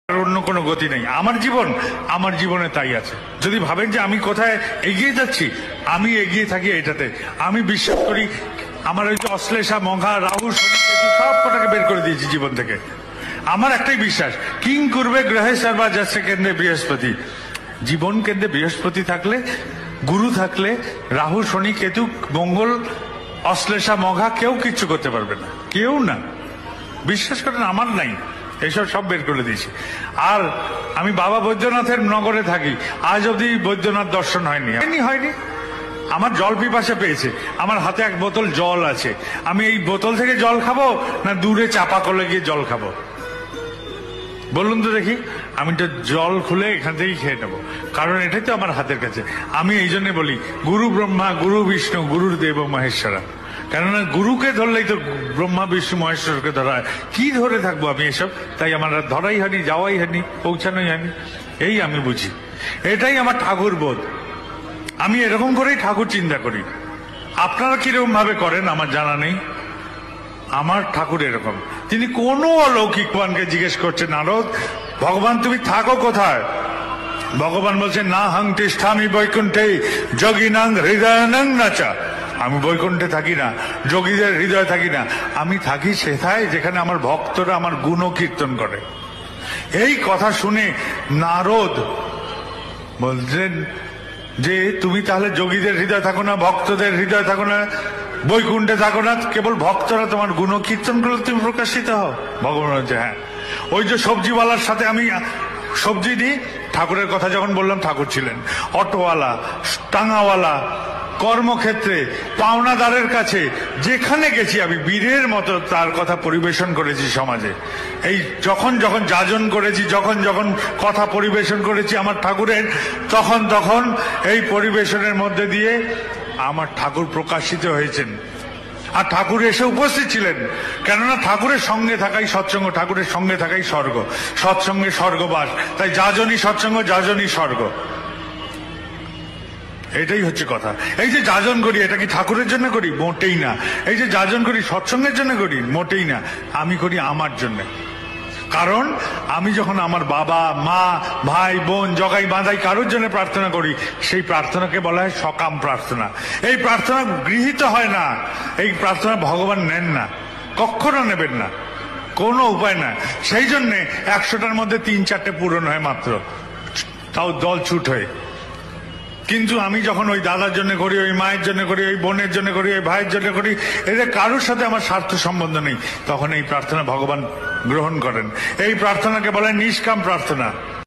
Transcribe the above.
অন্য কোনো গতি নেই। আমার জীবনে তাই আছে। যদি ভাবেন যে আমি কোথায় এগিয়ে যাচ্ছি, আমি এগিয়ে থাকি এটাতে। আমি বিশ্বাস করি আমার ওই যে অশ্লেষা, মঘা, রাহু, শনি, কেতু সব কটাকে বের করে দিয়েছি জীবন থেকে। আমার একটাই বিশ্বাস, কিং করবে গ্রহে সর্বা যাচ্ছে কেন্দ্রে বৃহস্পতি। জীবন কেন্দ্রে বৃহস্পতি থাকলে, গুরু থাকলে, রাহু, শনি, কেতু, মঙ্গল, অশ্লেষা, মঘা কেউ কিচ্ছু করতে পারবে না, কেউ না। বিশ্বাস করেন, আমার নাই, এইসব সব বের করে দিয়েছি। আর আমি বাবা বৈদ্যনাথের নগরে থাকি, আজ অব্দি বৈদ্যনাথ দর্শন হয়নি। আমার জল পিপাসা পেয়েছে, আমার হাতে এক বোতল জল আছে, আমি এই বোতল থেকে জল খাবো না দূরে চাপা কলে গিয়ে জল খাবো? বলুন তো দেখি। আমি তো জল খুলে এখান থেকেই খেয়ে নেবো, কারণ এটাই তো আমার হাতের কাছে। আমি এই জন্য বলি, গুরু ব্রহ্মা, গুরু বিষ্ণু, গুরুর দেব মহেশ্বরা। কেননা গুরুকে ধরলেই তো ব্রহ্মা, বিষ্ণু, মহেশ্বরকে ধরা হয়। কি ধরে থাকবো আমি এসব? তাই আমার ধরাই হয়নি, যাওয়াই হয়নি, পৌঁছানোই হয়নি। এই আমি বুঝি, এটাই আমার ঠাকুর বোধ। আমি এরকম করেই ঠাকুর চিন্তা করি। আপনারা কিরকম ভাবে করেন আমার জানা নেই। আমার ঠাকুর এরকম। তিনি কোনো অলৌকিক মানকে জিজ্ঞেস করছেন, নারদ ভগবান তুমি থাকো কোথায়? ভগবান বলছেন, না হং তিষ্ঠামি বৈকুণ্ঠে যোগিনাং হৃদয়ানং নাচা। আমি বৈকুণ্ঠে থাকি না, যোগীদের হৃদয়ে থাকি না, আমি থাকি সেথায় যেখানে আমার ভক্তরা আমার গুণ কীর্তন করে। এই কথা শুনে নারদ বলছেন যে তুমি তাহলে যোগীদের হৃদয় থাকো না, ভক্তদের হৃদয় থাকো না, বৈকুণ্ঠে থাকো না, কেবল ভক্তরা তোমার গুণ কীর্তন করলে তুমি প্রকাশিত হও? ভগবান বলছে হ্যাঁ। ওই যে সবজিওয়ালার সাথে আমি সবজি দিই, ঠাকুরের কথা যখন বললাম ঠাকুর ছিলেন। অটোওয়ালা, টাঙাওয়ালা, কর্মক্ষেত্রে, পাওনাদারের কাছে যেখানে গেছি আমি বীরের মতো তার কথা পরিবেশন করেছি সমাজে। এই যখন যখন যাজন করেছি, যখন যখন কথা পরিবেশন করেছি আমার ঠাকুরের, তখন তখন এই পরিবেশনের মধ্যে দিয়ে আমার ঠাকুর প্রকাশিত হয়েছেন। আর ঠাকুর এসে উপস্থিত ছিলেন, কেননা ঠাকুরের সঙ্গে থাকাই সৎসঙ্গ, ঠাকুরের সঙ্গে থাকাই স্বর্গ, সৎসঙ্গে স্বর্গবাস। তাই যাজনই সৎসঙ্গ, যাজনই স্বর্গ। এটাই হচ্ছে কথা। এই যে যাজন করি, এটা কি ঠাকুরের জন্য করি? মোটেই না। এই যে যাজন করি সৎসঙ্গের জন্য করি? মোটেই না। আমি করি আমার জন্য। কারণ আমি যখন আমার বাবা, মা, ভাই, বোন, জগাই বাঁধাই কারোর জন্য প্রার্থনা করি, সেই প্রার্থনাকে বলা হয় সকাম প্রার্থনা। এই প্রার্থনা গৃহীত হয় না, এই প্রার্থনা ভগবান নেন না, কখনো নেবেন না, কোনো উপায় না। সেই জন্যে 100টার মধ্যে 3-4টে পূরণ হয় মাত্র, তাও দল ছুট হয়ে। কিন্তু আমি যখন ওই দাদার জন্য করি, ওই মায়ের জন্য করি, ওই বোনের জন্য করি, ওই ভাইয়ের জন্য করি, এদের কারোর সাথে আমার স্বার্থ সম্বন্ধ নেই, তখন এই প্রার্থনা ভগবান গ্রহণ করেন। এই প্রার্থনাকে বলে নিষ্কাম প্রার্থনা।